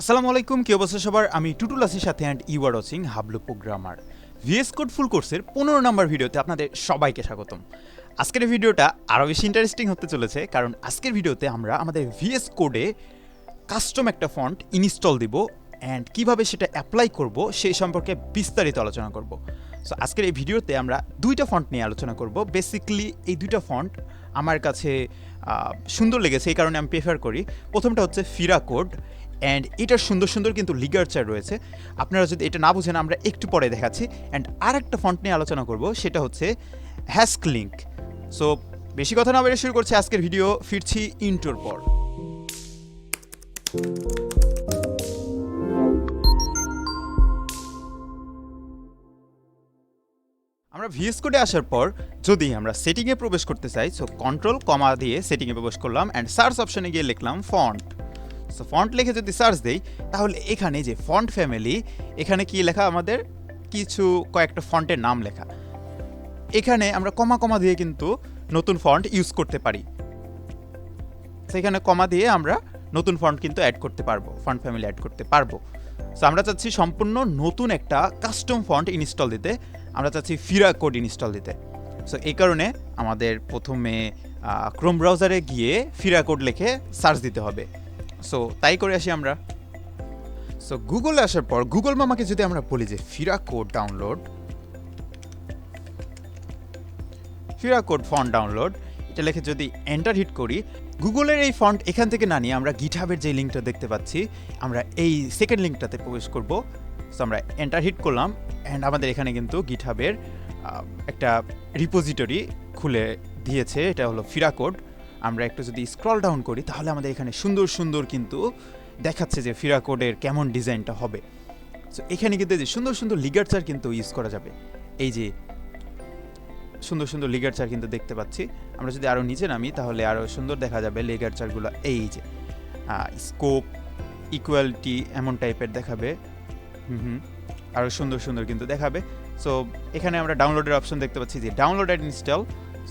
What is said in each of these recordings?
আসসালামু আলাইকুম, কি অবস্থা সবার? আমি টুটুল আসির সাথে and you are watching Hablu programmer. vscode full কোর্সের 15 নম্বর ভিডিওতে আপনাদের সবাইকে স্বাগতম। আজকের এই ভিডিওটা আরও বেশি ইন্টারেস্টিং হতে চলেছে, কারণ আজকের ভিডিওতে আমরা আমাদের vscode-এ কাস্টম একটা ফন্ট ইনস্টল দিব অ্যান্ড কীভাবে সেটা অ্যাপ্লাই করব সেই সম্পর্কে বিস্তারিত আলোচনা করব। সো আজকের এই ভিডিওতে আমরা দুইটা ফন্ট নিয়ে আলোচনা করব। বেসিক্যালি এই দুইটা ফন্ট আমার কাছে সুন্দর লেগেছে, এই কারণে আমি প্রেফার করি। প্রথমটা হচ্ছে FiraCode অ্যান্ড এটার সুন্দর সুন্দর কিন্তু লিগারচার রয়েছে। আপনারা যদি এটা না বুঝেন আমরা একটু পরে দেখাচ্ছি। অ্যান্ড আর একটা ফন্ট নিয়ে আলোচনা করব, সেটা হচ্ছে হ্যাস্কলিঙ্ক। সো বেশি কথা না বেড়ে শুরু করছি আজকের ভিডিও। ফিরছি ইন্ট্রোর পর। আমরা vscode-এ আসার পর যদি আমরা সেটিংয়ে প্রবেশ করতে চাই, সো কন্ট্রোল কমা দিয়ে সেটিংয়ে প্রবেশ করলাম অ্যান্ড সার্চ অপশনে গিয়ে লিখলাম ফন্ট। সো ফন্ট লিখে যদি সার্চ দেই, তাহলে এখানে যে ফন্ট ফ্যামিলি, এখানে কি লেখা, আমাদের কিছু কয়েকটা ফন্টের নাম লেখা। এখানে আমরা কমা কমা দিয়ে কিন্তু নতুন ফন্ট ইউজ করতে পারি। সেখানে কমা দিয়ে আমরা নতুন ফন্ট কিন্তু অ্যাড করতে পারবো, ফন্ট ফ্যামিলি অ্যাড করতে পারবো। সো আমরা চাচ্ছি সম্পূর্ণ নতুন একটা কাস্টম ফন্ট ইনস্টল দিতে, আমরা চাচ্ছি FiraCode ইনস্টল দিতে। সো এই কারণে আমাদের প্রথমে ক্রোম ব্রাউজারে গিয়ে FiraCode লিখে সার্চ দিতে হবে। সো তাই করে আসি আমরা। সো গুগলে আসার পর গুগল মামাকে যদি আমরা বলি যে FiraCode download, FiraCode font download, এটা লিখে যদি এন্টার হিট করি, গুগলের এই ফন্ট এখান থেকে না নিয়ে আমরা গিটহাবের যে লিঙ্কটা দেখতে পাচ্ছি, আমরা এই সেকেন্ড লিঙ্কটাতে প্রবেশ করব। সো আমরা এন্টার হিট করলাম অ্যান্ড আমাদের এখানে কিন্তু গিটহাবের একটা রিপোজিটরি খুলে দিয়েছে, এটা হলো FiraCode। আমরা একটু যদি স্ক্রল ডাউন করি, তাহলে আমাদের এখানে সুন্দর সুন্দর কিন্তু দেখাচ্ছে যে FiraCode-এর কেমন ডিজাইনটা হবে। সো এখানে কিন্তু যে সুন্দর সুন্দর লিগারচার কিন্তু ইউজ করা যাবে। এই যে সুন্দর সুন্দর লিগারচার কিন্তু দেখতে পাচ্ছি। আমরা যদি আরও নিচে নামি, তাহলে আরও সুন্দর দেখা যাবে লিগারচারগুলো। এই যে স্কোপ, ইকুয়ালিটি এমন টাইপের দেখাবে। আরও সুন্দর সুন্দর কিন্তু দেখাবে। সো এখানে আমরা ডাউনলোডের অপশন দেখতে পাচ্ছি যে download and install.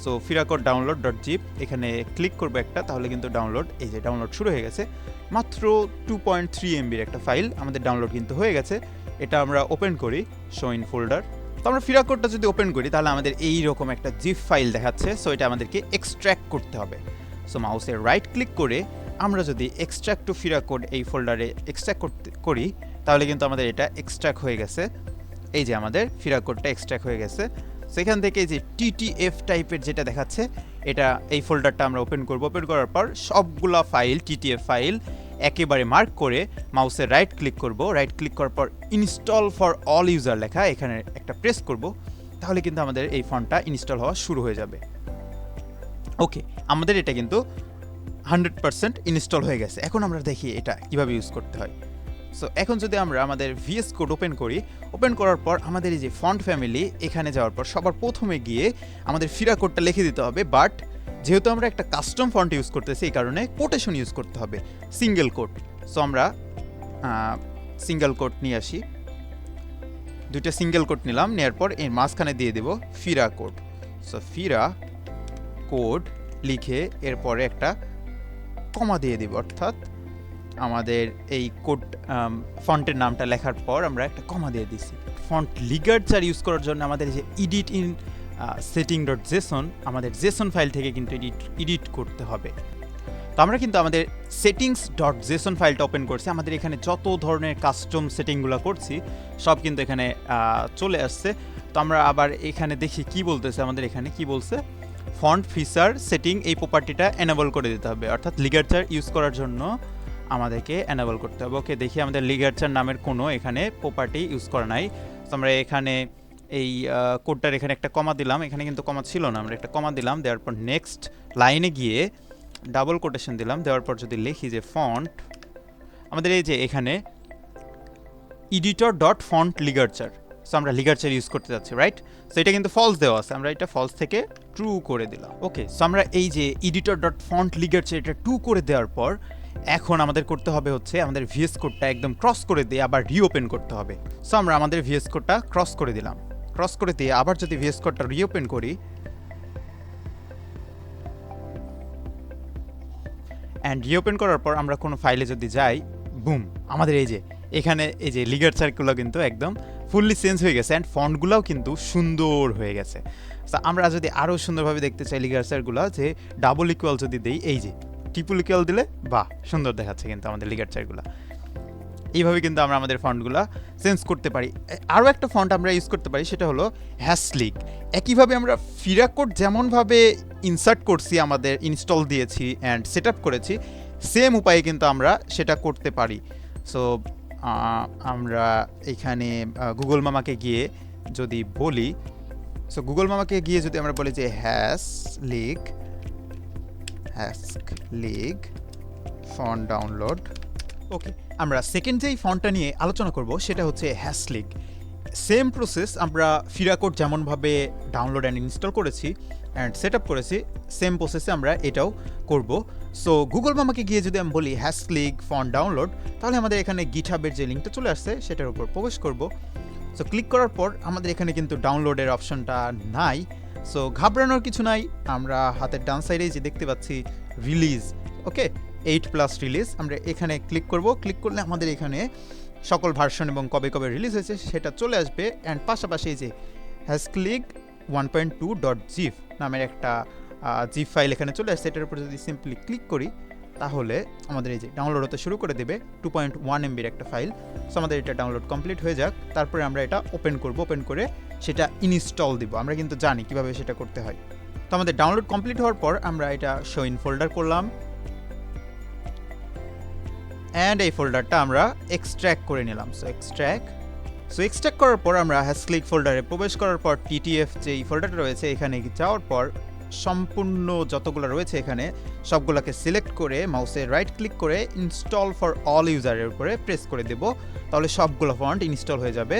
So FiraCode download.zip, এখানে ক্লিক করবো একটা, তাহলে কিন্তু ডাউনলোড, এই যে ডাউনলোড শুরু হয়ে গেছে। মাত্র 2.3 MB-র একটা ফাইল আমাদের ডাউনলোড কিন্তু হয়ে গেছে। এটা আমরা ওপেন করি, শো ইন ফোল্ডার। তো আমরা FiraCode-টা যদি ওপেন করি, তাহলে আমাদের এই রকম একটা জিপ ফাইল দেখাচ্ছে। সো এটা আমাদেরকে এক্সট্র্যাক্ট করতে হবে। সো মাউসের রাইট ক্লিক করে আমরা যদি এক্সট্র্যাক্ট টু FiraCode এই ফোল্ডারে এক্সট্র্যাক্ট করি, তাহলে কিন্তু আমাদের এটা এক্সট্র্যাক্ট হয়ে গেছে। এই যে আমাদের FiraCode-টা এক্সট্র্যাক্ট হয়ে গেছে। সেখান থেকে যে TTF টাইপের যেটা দেখাচ্ছে, এটা এই ফোল্ডারটা আমরা ওপেন করব। ওপেন করার পর সবগুলা ফাইল, TTF ফাইল একেবারে মার্ক করে মাউসের রাইট ক্লিক করব। রাইট ক্লিক করার পর ইনস্টল ফর অল ইউজার লেখা, এখানে একটা প্রেস করব, তাহলে কিন্তু আমাদের এই ফন্টটা ইনস্টল হওয়া শুরু হয়ে যাবে। ওকে, আমাদের এটা কিন্তু 100% ইনস্টল হয়ে গেছে। এখন আমরা দেখি এটা কিভাবে ইউজ করতে হয়। সো এখন যদি আমরা আমাদের vscode ওপেন করি, ওপেন করার পর আমাদের এই যে ফন্ট ফ্যামিলি, এখানে যাওয়ার পর সবার প্রথমে গিয়ে আমাদের FiraCode-টা লিখে দিতে হবে। বাট যেহেতু আমরা একটা কাস্টম ফন্ট ইউজ করতেছি, এই কারণে কোটেশন ইউজ করতে হবে, সিঙ্গেল কোট। সো আমরা সিঙ্গেল কোট নিয়ে আসি, দুইটা সিঙ্গেল কোট নিলাম, নেওয়ার পর এর মাঝখানে দিয়ে দেব FiraCode। সো FiraCode লিখে এরপরে একটা কমা দিয়ে দিব, অর্থাৎ আমাদের এই কোড ফন্টের নামটা লেখার পর আমরা একটা কমা দিয়ে দিছি। ফন্ট লিগারচার ইউজ করার জন্য আমাদের যে এডিট ইন setting.json, আমাদের জেসন ফাইল থেকে কিন্তু এডিট করতে হবে। তো আমরা কিন্তু আমাদের settings.json ফাইলটা ওপেন করছি। আমাদের এখানে যত ধরনের কাস্টম সেটিংগুলো করছি সব কিন্তু এখানে চলে আসছে। তো আমরা আবার এখানে দেখি কি বলতেছে, আমাদের এখানে কি বলছে, ফন্ট ফিচার সেটিং এই প্রপার্টিটা এনেবল করে দিতে হবে, অর্থাৎ লিগারচার ইউজ করার জন্য আমাদেরকে এনেবল করতে হবে। ওকে, দেখি আমাদের লিগারচার নামের কোনো এখানে প্রপার্টি ইউজ করা নাই। তো আমরা এখানে এই কোডটার এখানে একটা কমা দিলাম, এখানে কিন্তু কমা ছিল না, আমরা একটা কমা দিলাম, দেওয়ার পর নেক্সট লাইনে গিয়ে ডাবল কোটেশন দিলাম, দেওয়ার পর যদি লিখি যে ফন্ট, আমাদের এই যে এখানে editor.font ligature, সো আমরা লিগারচার ইউজ করতে যাচ্ছি, রাইট? সো এটা কিন্তু ফলস দেওয়া আছে, আমরা এটা ফলস থেকে ট্রু করে দিলাম। ওকে, সো আমরা এই যে editor.font ligature এটা ট্রু করে দেওয়ার পর এখন আমাদের করতে হবে হচ্ছে আমাদের vscode-টা একদম ক্রস করে দিয়ে আবার রিওপেন করতে হবে। সো আমরা আমাদের vscode-টা ক্রস করে দিলাম, ক্রস করে দিয়ে আবার যদি vscode-টা রিওপেন করি অ্যান্ড রিওপেন করার পর আমরা কোনো ফাইলে যদি যাই, বুম, আমাদের এই যে এখানে এই যে লিগারচারগুলো কিন্তু একদম ফুললি চেঞ্জ হয়ে গেছে অ্যান্ড ফন্টগুলোও কিন্তু সুন্দর হয়ে গেছে। তো আমরা যদি আরও সুন্দরভাবে দেখতে চাই লিগারচারগুলো, যে ডাবল ইকুয়াল যদি দিই, এই যে ট্রিপল ইকুয়াল দিলে বাহ সুন্দর দেখাচ্ছে কিন্তু আমাদের লিগারচারগুলো। এইভাবে কিন্তু আমরা আমাদের ফন্টগুলো চেঞ্জ করতে পারি। আরও একটা ফন্ট আমরা ইউজ করতে পারি, সেটা হলো হ্যাসলিক। একইভাবে আমরা FiraCode যেমনভাবে ইনসার্ট করছি, আমাদের ইনস্টল দিয়েছি অ্যান্ড সেট আপ করেছি, সেম উপায়ে কিন্তু আমরা সেটা করতে পারি। সো আমরা এখানে গুগল মামাকে গিয়ে যদি বলি, সো গুগল মামাকে গিয়ে যদি আমরা বলি যে হ্যাসলিক ফন্ট ডাউনলোড, ওকে, আমরা সেকেন্ড যেই ফন্টটা নিয়ে আলোচনা করব সেটা হচ্ছে হ্যাসলিক। সেম প্রসেস, আমরা FiraCode যেমনভাবে ডাউনলোড অ্যান্ড ইনস্টল করেছি অ্যান্ড সেট আপ করেছি, সেম প্রসেসে আমরা এটাও করব। সো গুগল মামাকে গিয়ে যদি আমি বলি হ্যাসলিক ফন্ট ডাউনলোড, তাহলে আমাদের এখানে গিটহাবের যে লিঙ্কটা চলে আসছে সেটার উপর প্রবেশ করব। সো ক্লিক করার পর আমাদের এখানে কিন্তু ডাউনলোডের অপশনটা নাই। সো ঘাবড়ানোর কিছু নাই, আমরা হাতের ডান সাইডে যে দেখতে পাচ্ছি রিলিজ, ওকে, 8+ রিলিজ, আমরা এখানে ক্লিক করব। ক্লিক করলে আমাদের এখানে সকল ভার্সন এবং কবে কবে রিলিজ হয়েছে সেটা চলে আসবে। অ্যান্ড পাশাপাশি যে হ্যাসলিক 1.2.zip নামের একটা জিপ ফাইল এখানে চলে আসছে, এটার উপর যদি সিম্পলি ক্লিক করি তাহলে আমাদের এই যে ডাউনলোড হতে শুরু করে দেবে 2.1 MB একটা ফাইল। সো আমাদের এটা ডাউনলোড কমপ্লিট হয়ে যাক, তারপরে আমরা এটা ওপেন করব। ওপেন করে সেটা ইনস্টল দিব। আমরা কিন্তু জানি কিভাবে সেটা করতে হয়। তো আমাদের ডাউনলোড কমপ্লিট হওয়ার পর আমরা এটা শো ইন ফোল্ডার করলাম অ্যান্ড এই ফোল্ডারটা আমরা এক্সট্র্যাক্ট করে নিলাম। সো এক্সট্র্যাক্ট করার পর আমরা হ্যাসলিক ফোল্ডারে প্রবেশ করার পর TTF যেই ফোল্ডারটা রয়েছে এখানে যাওয়ার পর সম্পূর্ণ যতগুলো রয়েছে এখানে সবগুলোকে সিলেক্ট করে মাউসে রাইট ক্লিক করে ইনস্টল ফর অল ইউজারের উপরে প্রেস করে দেব, তাহলে সবগুলো ফন্ট ইনস্টল হয়ে যাবে।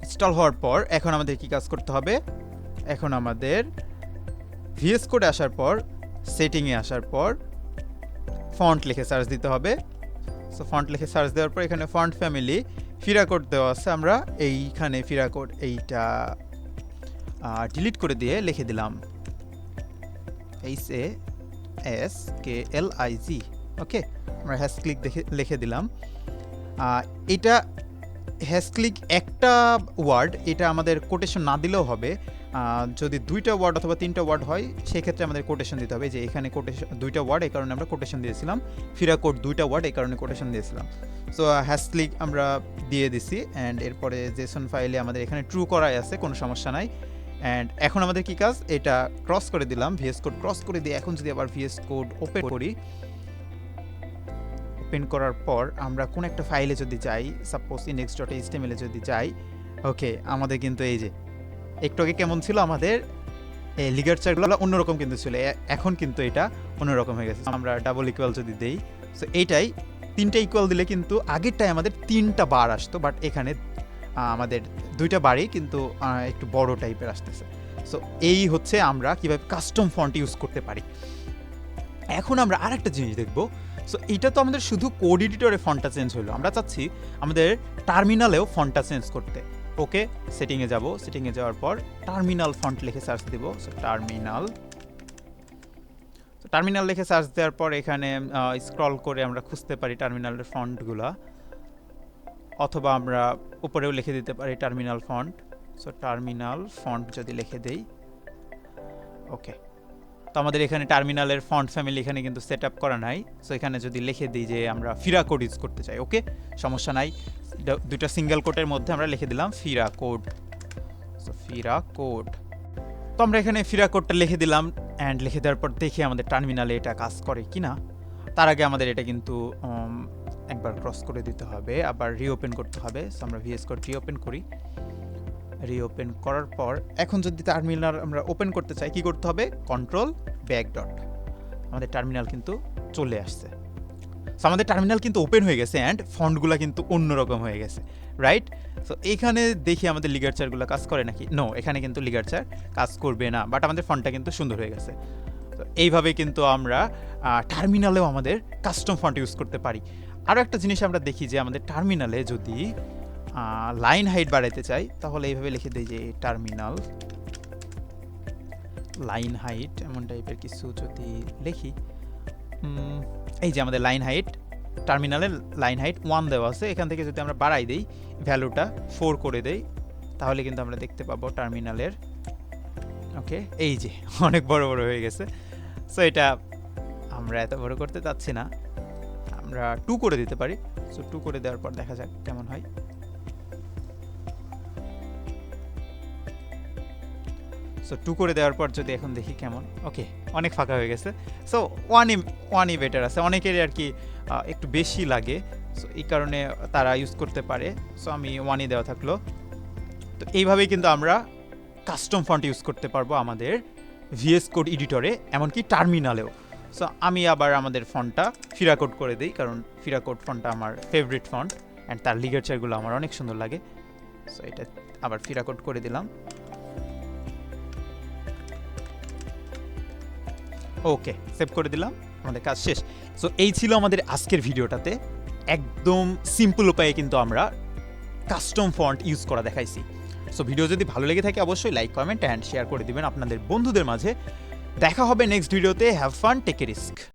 ইনস্টল হওয়ার পর এখন আমাদের কি কাজ করতে হবে, এখন আমাদের vscode আসার পর সেটিংয়ে আসার পর ফন্ট লিখে সার্চ দিতে হবে। সো ফন্ট লিখে সার্চ দেওয়ার পর এখানে ফন্ট ফ্যামিলি FiraCode দেওয়া আছে, আমরা এইখানে FiraCode এইটা ডিলিট করে দিয়ে লিখে দিলাম HASKLIG, ওকে, আমরা হ্যাসক্লিক লিখে দিলাম। এটা হ্যাসক্লিক একটা ওয়ার্ড, এটা আমাদের কোটেশন না দিলেও হবে। যদি 2টা ওয়ার্ড অথবা 3টা ওয়ার্ড হয় সেক্ষেত্রে আমাদের কোটেশন দিতে হবে। যে এখানে কোটেশন 2টা ওয়ার্ড, এই কারণে আমরা কোটেশন দিয়েছিলাম। FiraCode 2টা ওয়ার্ড, এই কারণে কোটেশন দিয়েছিলাম। সো হ্যাসক্লিক আমরা দিয়ে দিছি অ্যান্ড এরপরে জেসন ফাইলে আমাদের এখানে ট্রু করাই আছে, কোনো সমস্যা নাই। অ্যান্ড এখন আমাদের কি কাজ, এটা ক্রস করে দিলাম, vscode ক্রস করে দিয়ে এখন যদি আবার vscode ওপেন করি, ওপেন করার পর আমরা কোন একটা ফাইলে যদি যাই, সাপোজ index.html এ যদি যাই, ওকে, আমাদের কিন্তু এই যে একটু আগে কেমন ছিল আমাদের লিগারচারগুলো অন্যরকম কিন্তু ছিল, এখন কিন্তু এটা অন্যরকম হয়ে গেছে। আমরা ডাবল ইকুয়াল যদি দেই, সো এইটাই 3টা ইকুয়াল দিলে কিন্তু আগেরটাই আমাদের 3টা বার আসতো, বাট এখানে আমাদের 2টা বারই কিন্তু একটু বড় টাইপের আসতেছে। সো এই হচ্ছে আমরা কিভাবে কাস্টম ফন্ট ইউজ করতে পারি। এখন আমরা আরেকটা জিনিস দেখব। সো এটা তো আমাদের শুধু কোড এডিটরে ফন্টটা চেঞ্জ হলো, আমরা চাচ্ছি আমাদের টার্মিনালেও ফন্টটা চেঞ্জ করতে। ওকে, সেটিংয়ে যাব, সেটিংয়ে যাওয়ার পর টার্মিনাল ফন্ট লিখে সার্চ দেব। সো টার্মিনাল লিখে সার্চ দেওয়ার পর এখানে স্ক্রল করে আমরা খুঁজতে পারি টার্মিনালের ফন্টগুলা, অথবা আমরা উপরেও লিখে দিতে পারি terminal font. So terminal font যদি লিখে দেই, ওকে, তো আমাদের এখানে টার্মিনালের ফন্ট ফ্যামিলি এখানে কিন্তু সেট আপ করা নাই। সো এখানে যদি লিখে দিই যে আমরা FiraCode ইউজ করতে চাই, ওকে, সমস্যা নাই, 2টা সিঙ্গেল কোটের মধ্যে আমরা লিখে দিলাম FiraCode। সো FiraCode, তো আমরা এখানে FiraCodeটা লিখে দিলাম অ্যান্ড লিখে দেওয়ার পর দেখি আমাদের টার্মিনালে এটা কাজ করে কিনা। তার আগে আমাদের এটা কিন্তু একবার ক্রস করে দিতে হবে, আবার রিওপেন করতে হবে। সো আমরা vscode রিওপেন করি। রিওপেন করার পর এখন যদি টার্মিনাল আমরা ওপেন করতে চাই, কি করতে হবে, কন্ট্রোল ব্যাক ডট, আমাদের টার্মিনাল কিন্তু চলে আসছে। সো আমাদের টার্মিনাল কিন্তু ওপেন হয়ে গেছে অ্যান্ড ফন্টগুলো কিন্তু অন্যরকম হয়ে গেছে, রাইট? সো এখানে দেখি আমাদের লিগারচারগুলো কাজ করে নাকি। নো, এখানে কিন্তু লিগারচার কাজ করবে না, বাট আমাদের ফন্টটা কিন্তু সুন্দর হয়ে গেছে। তো এইভাবে কিন্তু আমরা টার্মিনালেও আমাদের কাস্টম ফন্ট ইউজ করতে পারি। আরও একটা জিনিস আমরা দেখি যে আমাদের টার্মিনালে যদি লাইন হাইট বাড়াইতে চাই, তাহলে এইভাবে লিখে দিই যে টার্মিনাল লাইন হাইট, এমন টাইপের কিছু যদি লিখি, এই যে আমাদের লাইন হাইট টার্মিনালের লাইন হাইট 1 দেওয়া আছে, এখান থেকে যদি আমরা বাড়াই দেই ভ্যালুটা 4 করে দেই তাহলে কিন্তু আমরা দেখতে পাবো টার্মিনালের ওকে এই যে অনেক বড় বড় হয়ে গেছে। সো এটা আমরা এত বড় করতে চাচ্ছি না, আমরা 2 করে দিতে পারি। সো 2 করে দেওয়ার পর দেখা যাক কেমন হয়। সো 2 করে দেওয়ার পর যদি এখন দেখি কেমন, ওকে অনেক ফাঁকা হয়ে গেছে। সো ওয়ানই বেটার আছে, অনেকেরই আর কি একটু বেশি লাগে, সো এই কারণে তারা ইউজ করতে পারে। সো আমি 1ই দেওয়া থাকলো। তো এইভাবেই কিন্তু আমরা কাস্টম ফন্ট ইউজ করতে পারবো আমাদের vscode এডিটরে, এমনকি টার্মিনালেও। সো আমি আবার আমাদের ফন্টটা FiraCode করে দিই, কারণ FiraCode ফন্টটা আমার ফেভারিট ফন্ট অ্যান্ড তার লিগাচারগুলো আমার অনেক সুন্দর লাগে। সো এটা আবার FiraCode করে দিলাম। ওকে সেভ করে দিলাম, আমাদের কাজ শেষ। সো এই ছিল আমাদের আজকের ভিডিওটাতে, একদম সিম্পল উপায়ে কিন্তু আমরা কাস্টম ফন্ট ইউজ করা দেখাইছি। সো ভিডিও যদি ভালো লেগে থাকে অবশ্যই লাইক, কমেন্ট অ্যান্ড শেয়ার করে দিবেন আপনাদের বন্ধুদের মাঝে। দেখা হবে নেক্সট ভিডিওতে। Have fun, take a risk.